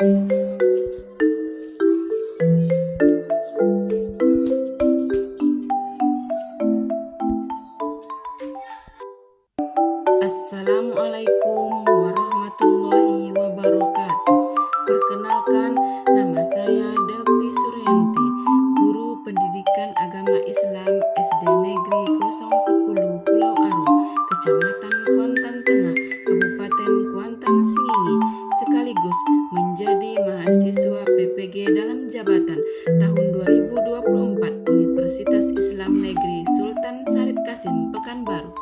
Assalamualaikum warahmatullahi wabarakatuh. Perkenalkan, nama saya Delpi Suryanti, guru pendidikan agama Islam SD Negeri 010 Pulau Aro, Kecamatan Kuantan Tengah, Kabupaten Kuantan Singingi, sekaligus menjadi mahasiswa PPG dalam jabatan tahun 2024 Universitas Islam Negeri Sultan Syarif Kasim, Pekanbaru.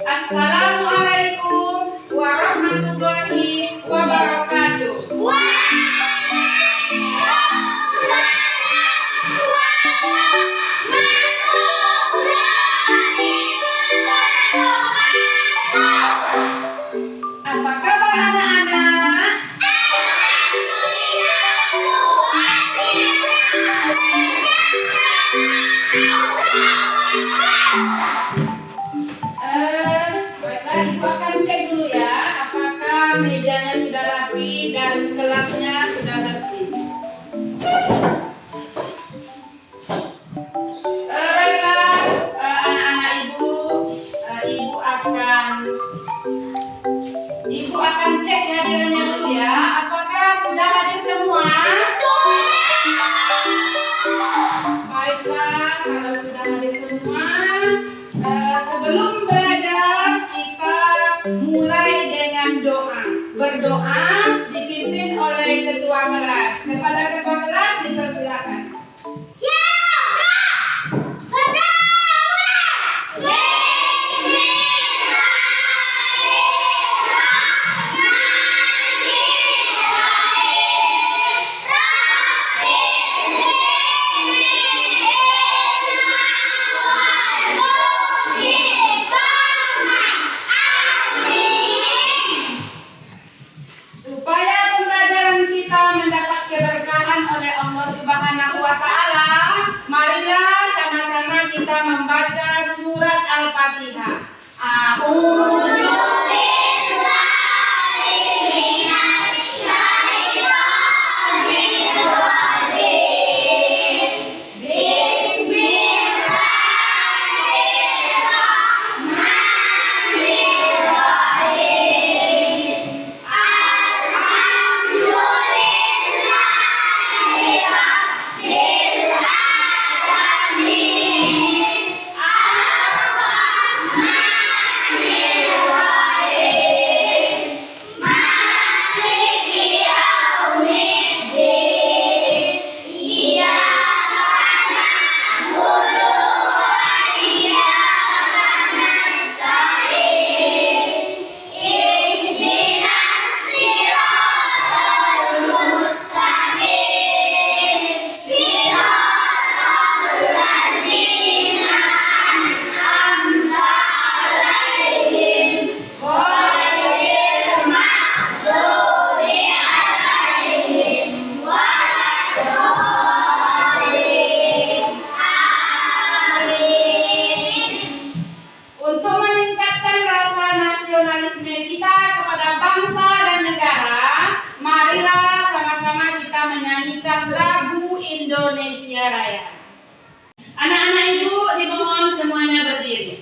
Assalamualaikum warahmatullahi wabarakatuh. Apa kabar anak-anak? Baiklah, Ibu akan cek dulu ya, apakah mejanya sudah rapi dan kelasnya sudah bersih. Baiklah, anak-anak Ibu akan cek hadirannya dulu ya. Apakah sudah hadir semua? Baiklah, kalau sudah hadir semua, sebelum belajar kita mulai dengan doa. Berdoa dipimpin oleh ketua kelas. Kepada ketua kelas dipersilakan. Supaya pembelajaran kita mendapat keberkahan oleh Allah Subhanahu wa Ta'ala, marilah sama-sama kita membaca surat Al-Fatihah. Untuk meningkatkan rasa nasionalisme kita kepada bangsa dan negara, marilah sama-sama kita menyanyikan lagu Indonesia Raya. Anak-anak Ibu dimohon semuanya berdiri.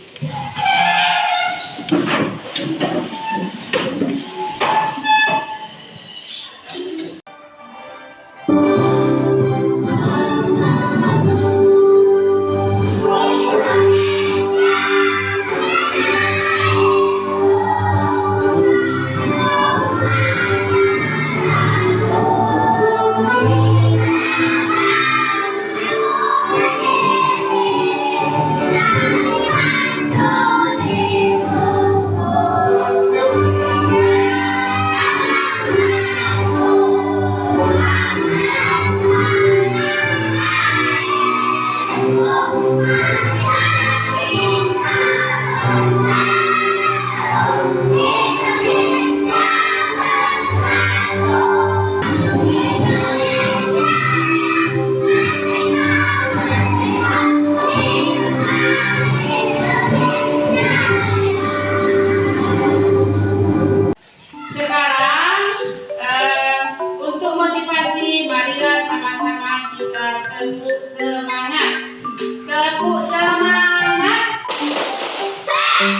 Oke.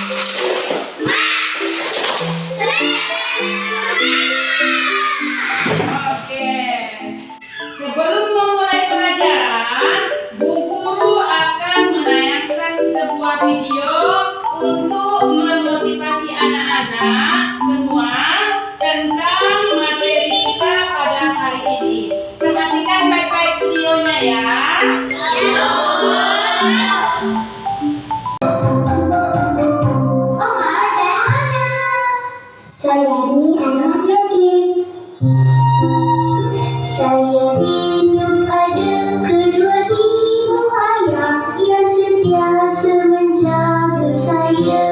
Sebelum memulai pelajaran, Bu Guru akan menayangkan sebuah video untuk memotivasi anak-anak semua tentang materi kita pada hari ini. Perhatikan baik-baik videonya ya. Saya ini anak yatim. Saya hidup ada kedua ibu ayah yang sentiasa menjaga saya.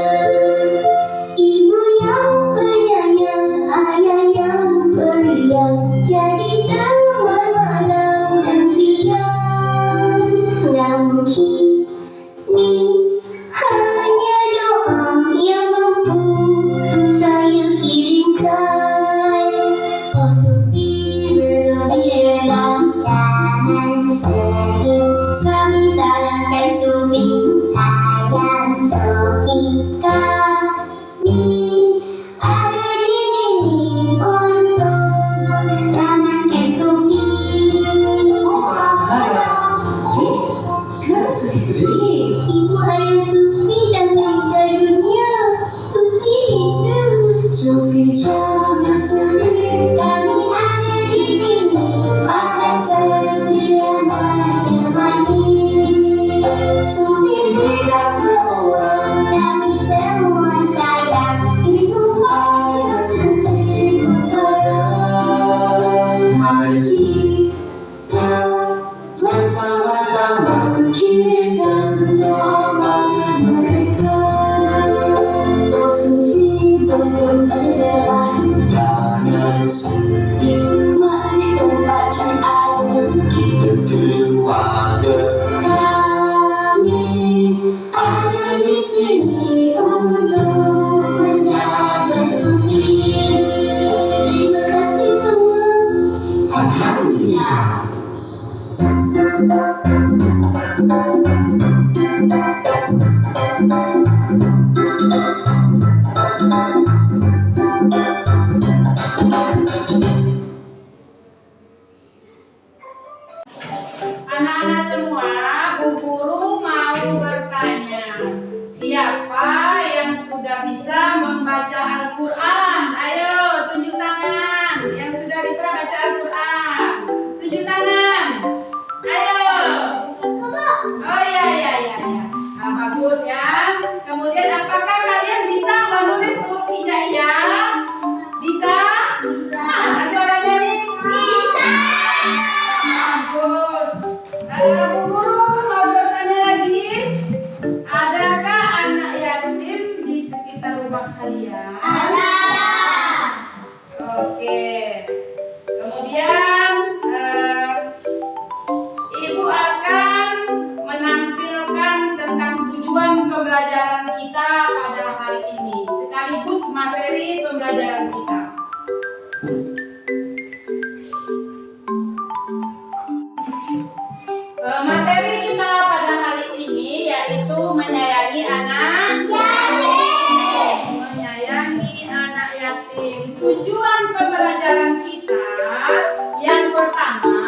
Ibu yang penyayang, ayah yang periang, jadi teman malam dan siang. Namun kini hanya doa yang mampu saya kirimkan. Oh Sufi bergembira dalam kanan sedih, kami salamkan Sufi, sayang Sufi. Kami ada di sini untuk menenangkan Sufi. Kenapa Sufi sedih? Ibu ayah Sufi dan meninggal dunia. Sufi rindu. Sufi jangan sedih. Kami ada di sini akan segera menemani. Sufi tidak semua. Kami semua sayang. Ibu ayah Sufi pun sayang. Mari kita bersama-sama kirimkan doa bagi mereka. Oh Sufi bergembira, jangan sedih. Mati pembacaan ayat kita keluarga. Kami ada di sini untuk menjaga Sufi. Terima kasih semua. Alhamdulillah. Anak-anak semua, Bu Guru mau bertanya, siapa yang sudah bisa membaca Al-Quran? Ayo, tunjuk tangan. Yang sudah bisa baca Al-Quran, tunjuk tangan. Ayo. Oh ya. Nah, bagus ya. Kemudian apakah kalian bisa menulis huruf hijaiyah? Bisa? Mana suaranya nih? Bagus. Bu Guru mau bertanya lagi, adakah anak yatim di sekitar rumah kalian? Oke. Kemudian Ibu akan menampilkan tentang tujuan pembelajaran kita pada hari ini, sekaligus materi pembelajaran kita. Materi kita pada hari ini yaitu menyayangi anak yatim. Menyayangi anak yatim. Tujuan pembelajaran kita yang pertama,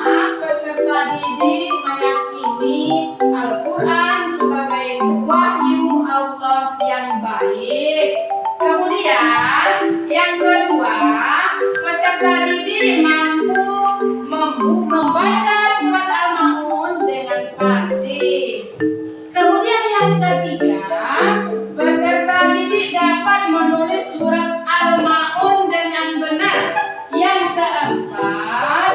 peserta didik meyakini Al-Quran sebagai wahyu Allah yang baik. Kemudian yang kedua, peserta didik mampu membaca surat Al-Ma'un dengan fasih. Kemudian yang ketiga, peserta didik dapat menulis surat Al-Ma'un dengan benar. Yang keempat,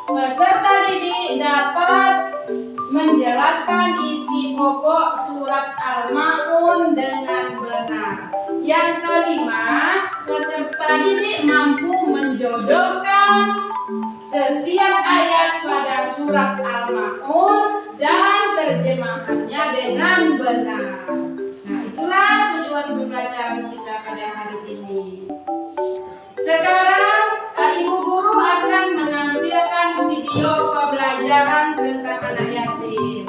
peserta didik dapat menjelaskan isi pokok surat Al-Ma'un dengan benar. Yang kelima, peserta didik mampu menjodohkan setiap ayat pada surat Al-Ma'un dan terjemahannya dengan benar. Nah, itulah tujuan pembelajaran kita pada hari ini. Sekarang Ibu Guru akan menampilkan video pembelajaran tentang anak yatim.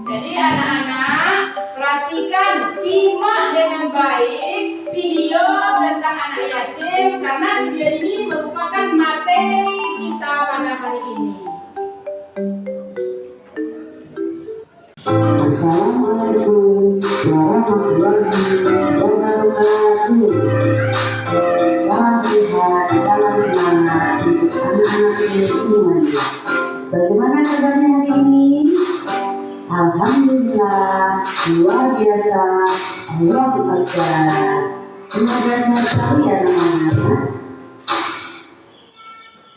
Jadi anak-anak perhatikan, simak dengan baik. karena video ini merupakan materi kita pada hari ini. Assalamualaikum warahmatullahi wabarakatuh. Salam sehat, salam semangat untuk anak-anak ini semuanya. Bagaimana kabarnya hari ini? Alhamdulillah, luar biasa. Allahu Akbar. Semoga sehat selalu ya teman-teman.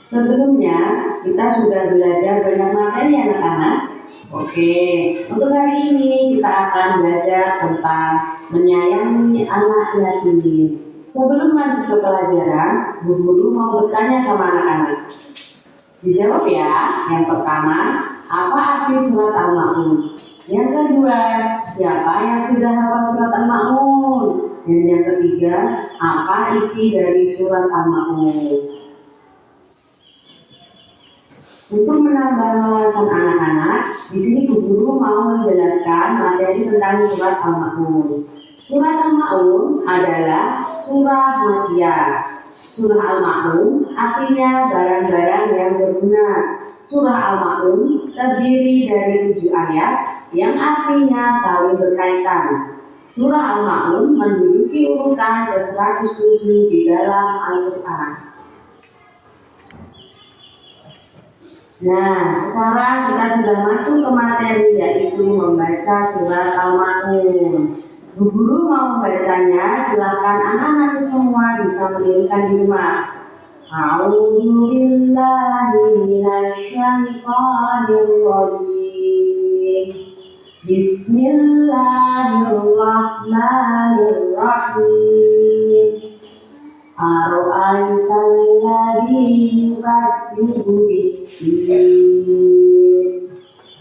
Sebelumnya kita sudah belajar banyak materi anak-anak. Oke, untuk hari ini kita akan belajar tentang menyayangi anak yatim. Sebelum lanjut ke pelajaran, Bu Guru mau bertanya sama anak-anak. Dijawab ya. Yang pertama, apa arti surat Al-Ma'un? Yang kedua, siapa yang sudah hafal surat Al-Ma'un? Dan yang ketiga, apa isi dari surat Al-Ma'un? Untuk menambah wawasan anak-anak, di sini Bu Guru mau menjelaskan materi tentang surat Al-Ma'un. Surat Al-Ma'un adalah surah Makkiyah. Surah Al-Ma'un artinya barang-barang yang berguna. Surah Al-Ma'un terdiri dari 7 ayat yang artinya saling berkaitan. Surah Al-Ma'un menduduki urutan ke-107 di dalam Al-Quran. Nah, sekarang kita sudah masuk ke materi, yaitu membaca surat Al-Ma'un. Bu Guru mau membacanya, silakan anak-anakku semua bisa menyanyikan di rumah. A'udzu billahi minasy syaithanir rajim. Bismillahirrahmanirrahim. Ara'aital ladzi yukadzibu bid-din.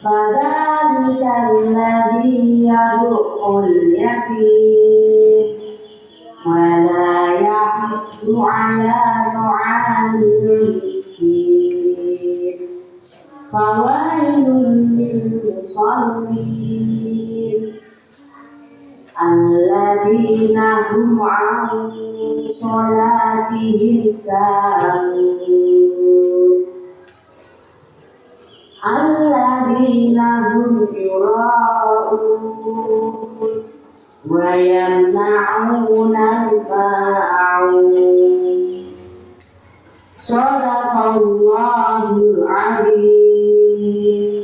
Fadzalikal ladzi yad'ul yatim wa la yahuddu 'ala ta'amil miskin. Fawailul lil musallin alladzina hum 'an sholatihim sahun. Alladzina hum yura'un wa yamna'unal ma'un. Shadaqallahul 'azim.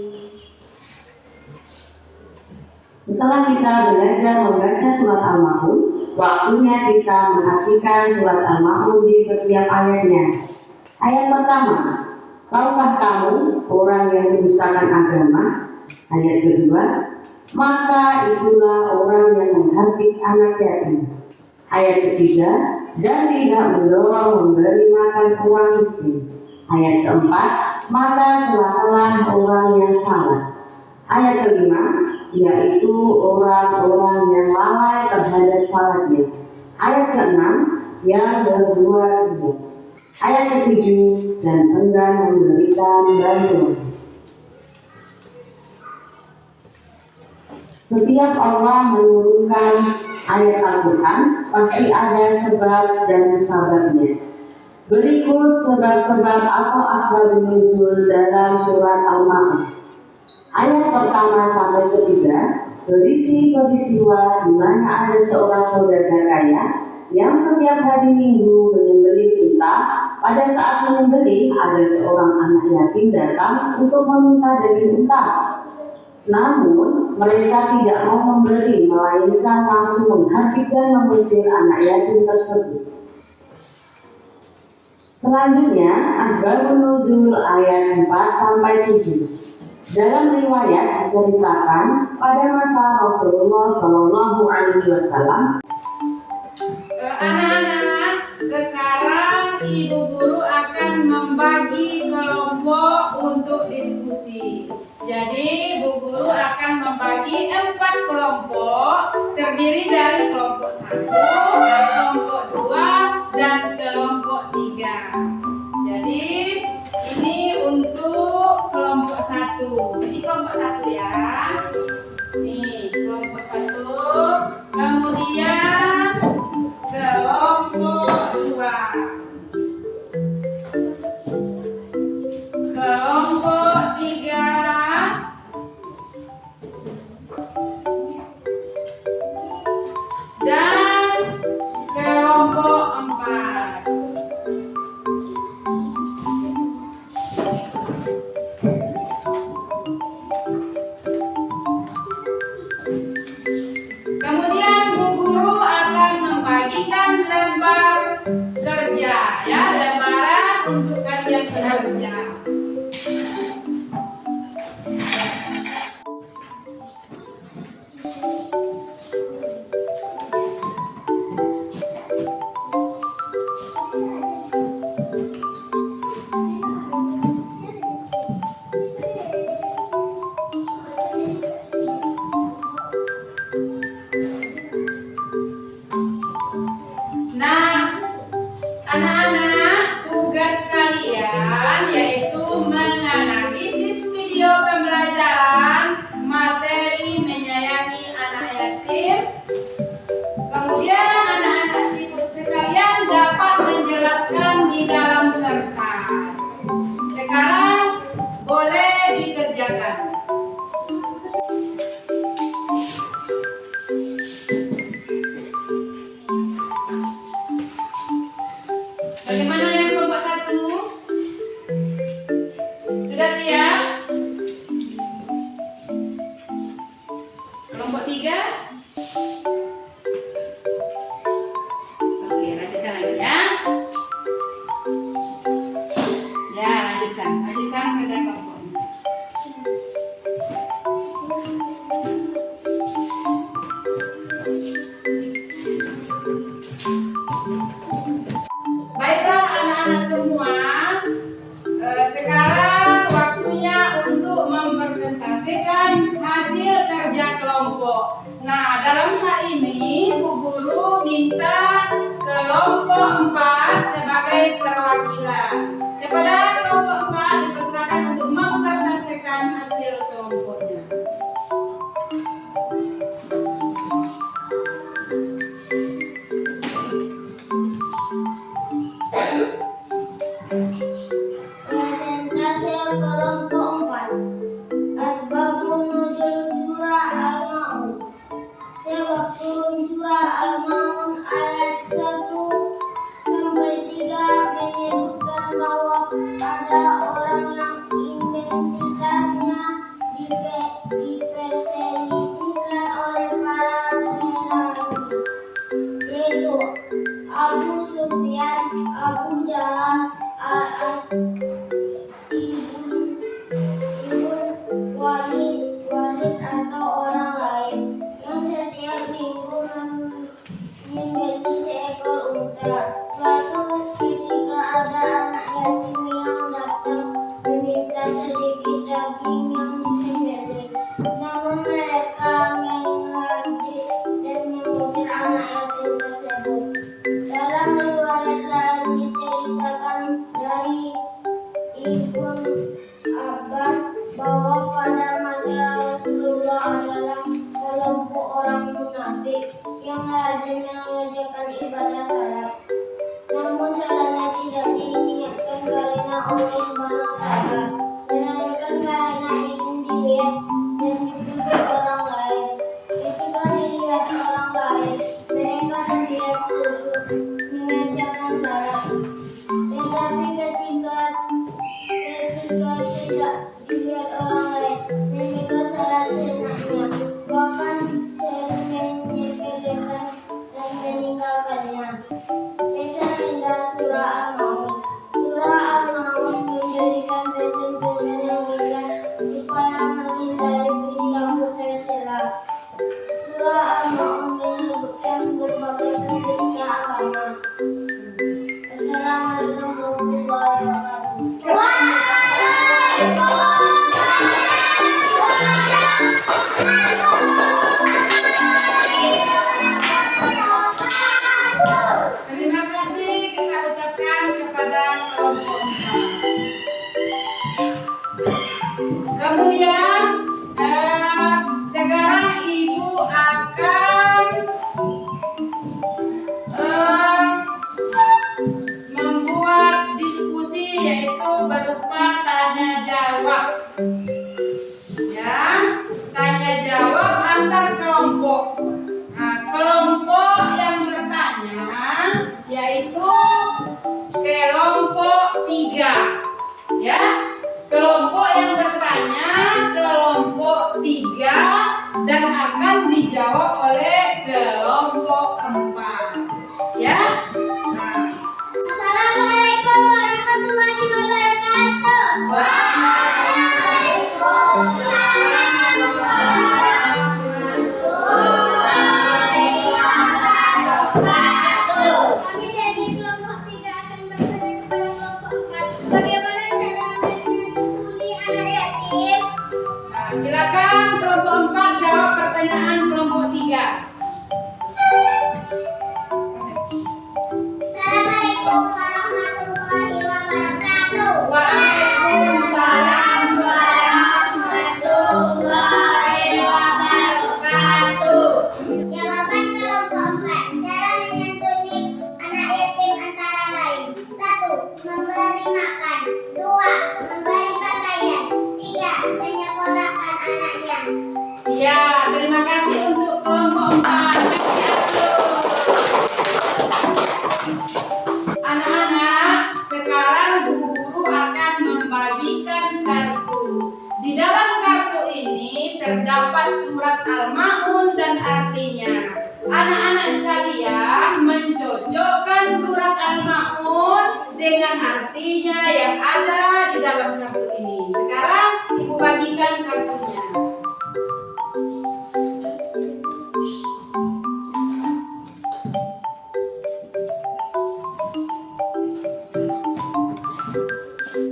Setelah kita belajar membaca surat Al-Ma'un, waktunya kita mengartikan surat Al-Ma'un di setiap ayatnya. Ayat pertama, tahukah kamu orang yang mendustakan agama? Ayat kedua, maka itulah orang yang menghardik anak yatim. Ayat ketiga, dan tidak mendorong memberi makan orang miskin. Ayat keempat, maka celakalah orang yang salah. Ayat kelima, yaitu orang-orang yang lalai terhadap salatnya. Ayat keenam, yang berbuat buruk. Ayat ketujuh, dan enggan memberikan bantuan. Setiap Allah menurunkan ayat Al-Quran, pasti ada sebab dan musababnya. Berikut sebab-sebab atau asbabun nuzul dalam surat Al-Ma'un. Ayat pertama sampai ketiga berisi peristiwa di mana ada seorang saudagar kaya yang setiap hari Minggu menyembelih unta. Pada saat menyembelih, ada seorang anak yatim datang untuk meminta daging unta. Namun mereka tidak mau memberi, melainkan langsung menghardik dan mengusir anak yatim tersebut. Selanjutnya, asbabun nuzul ayat 4 sampai 7. Dalam riwayat diceritakan pada masa Rasulullah SAW. Anak-anak, sekarang Ibu Guru akan membagi kelompok untuk diskusi. Jadi Bu Guru akan membagi 4 kelompok, terdiri dari kelompok 1, kelompok 2, dan kelompok 3. Jadi ini untuk kelompok 1. Jadi kelompok 1 ya. Nih, kelompok 1. Kemudian kelompok 2. yaitu Abu Sufyan, Abu Jahal, Al-As, Walid atau orang lain yang setiap minggu menjadi seekor unta. Suatu ketika ada anak yatim yang datang meminta sedikit daging yang disembelih. Namun mereka menghardik dan mengusir anak yatim tersebut. Dalam riwayat lain diceritakan dari Ibnu Abbas bahwa pada masa Rasulullah adalah kelompok orang munafik yang rajin mengerjakan ibadah salat. Namun salatnya tidak diniatkan karena Allah Subhanahu wa Ta'ala, melainkan karena ingin dilihat dan dipuji orang lain. Ketika dilihat orang lain, mereka terlihat khusyuk mengerjakan salat. Tetapi ketika tidak dilihat orang lain, mereka salat seenaknya, bahkan sering menyepelekan dan meninggalkannya. Pesan indah surah Al-Maun. Surah Al-Maun memberikan pesan yang indah supaya menghindari perilaku tercela. Surah Al-Maun menyebutkan berbagai pentingnya agama. Assalamualaikum warahmatullahi wabarakatuh. Terima kasih kita ucapkan kepada kelompok 4. Kemudian sekarang Ibu akan membuat diskusi, yaitu berupa tanya jawab. Ya, tanya jawab antar kelompok. Nah, kelompok yang bertanya yaitu kelompok 3. Ya, kelompok yang bertanya kelompok 3 dan akan dijawab oleh kelompok 4. Ya. Nah, Assalamualaikum warahmatullahi wabarakatuh. Kami dari kelompok 3 akan bertanya kepada kelompok 4. Bagaimana cara menyantuni anak yatim? Nah, silakan kelompok 4 jawab pertanyaan kelompok 3. Assalamualaikum warahmatullahi wabarakatuh. Waalaikumsalam warahmatullahi wabarakatuh. Jawaban kelompok 4. Cara menyantuni anak yatim antara lain: 1. Memberi makan. 2. Memberi pakaian. 3. Menyekolahkan anaknya. Ya, terima kasih untuk kelompok 4. Anak-anak, sekarang Bu Guru akan membagikan kartu. Di dalam kartu ini terdapat surat Al-Maun dan artinya. Anak-anak sekalian mencocokkan surat Al-Maun dengan artinya yang ada di dalam kartu ini. Sekarang Ibu bagikan kartunya.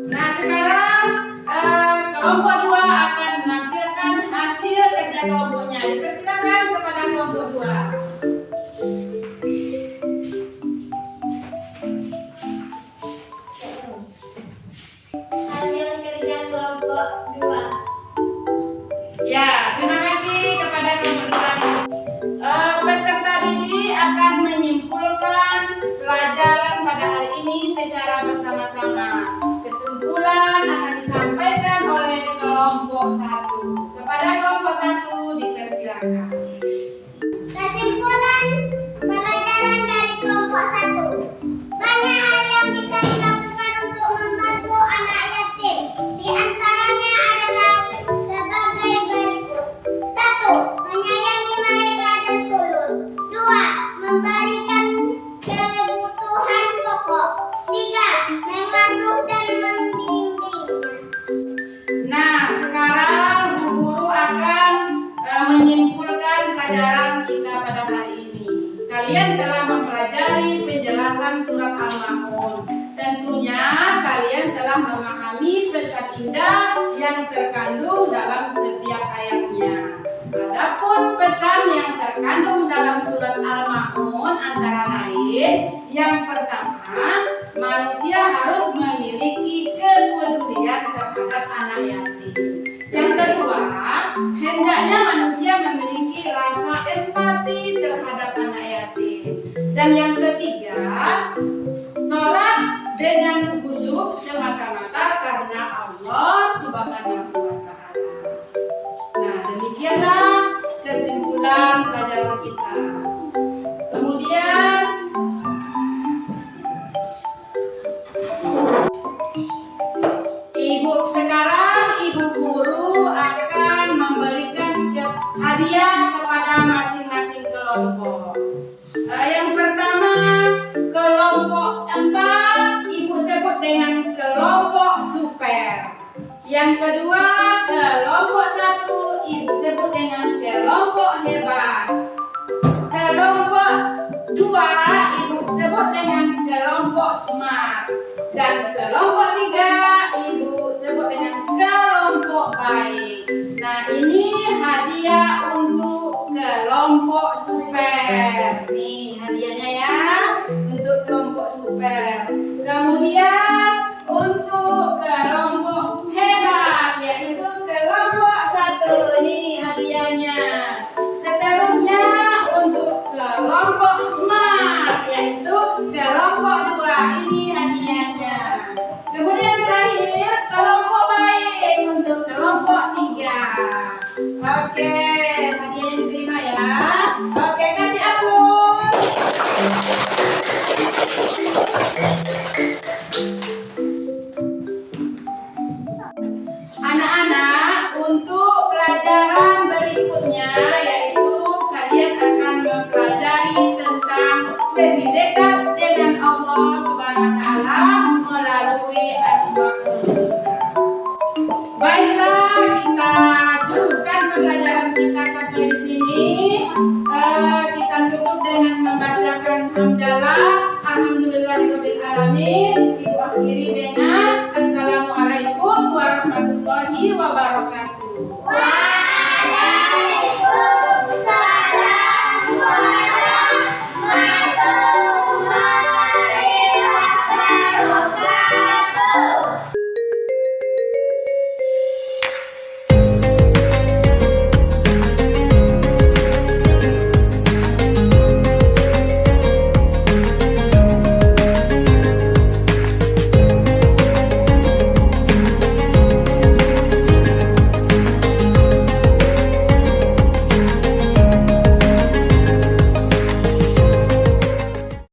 Nah, sekarang kelompok 2 akan menampilkan hasil kerja kelompoknya. Dipersilakan kepada kelompok 2. Hasil kerja kelompok 2. Ya, terima kasih kepada kelompok 2. Peserta didik akan menyimpulkan pelajaran pada hari ini secara bersama-sama. Kesimpulan akan disampaikan oleh kelompok 1. Kepada kelompok 1 dipersilakan. Kesimpulan pelajaran dari kelompok 1. Banyak hal yang bisa dilakukan untuk membantu anak yatim. Di antaranya adalah sebagai berikut. 1. Menyayangi mereka dan tulus. 2. Memberikan mempelajari penjelasan surat Al-Ma'un. Tentunya kalian telah memahami pesan indah yang terkandung dalam setiap ayatnya. Adapun pesan yang terkandung dalam surat Al-Ma'un antara lain, yang pertama, manusia harus memiliki kepedulian terhadap anak yatim. Yang kedua, hendaknya manusia memiliki rasa empati terhadap anak yatim. Dan yang ketiga, sholat dengan khusyuk semata-mata karena Allah Subhanahu wa Ta'ala. Nah, demikianlah kesimpulan pelajaran kita. Kemudian Ibu guru akan memberikan hadiah kepada masing-masing kelompok. Yang pertama, kelompok 4 Ibu sebut dengan kelompok super. Yang kedua, kelompok 1 Ibu sebut dengan kelompok hebat. Kelompok 2 Ibu sebut dengan kelompok smart. Dan kelompok 3 Ibu sebut dengan kelompok baik. Nah, ini hadiah untuk kelompok super. Nih hadiahnya ya, untuk kelompok super. Kemudian untuk kelompok hebat, yaitu kelompok 1. Ini hadiahnya. Seterusnya untuk kelompok smart, yaitu kelompok 2. Ini hadiahnya. Kemudian terakhir kelompok baik untuk kelompok 3. Oke, hadiahnya diterima ya. Oke, kasih aplaus. Anak-anak, untuk pelajaran berikutnya yaitu kalian akan mempelajari tentang lebih dekat dengan Allah Subhanahu wa Ta'ala melalui Asmaul Husna. Baiklah, kita cukupkan pembelajaran kita sampai di sini. Kita tutup dengan membacakan hamdalah. Alhamdulillahirabbil alamin. Ibu akhiri dengan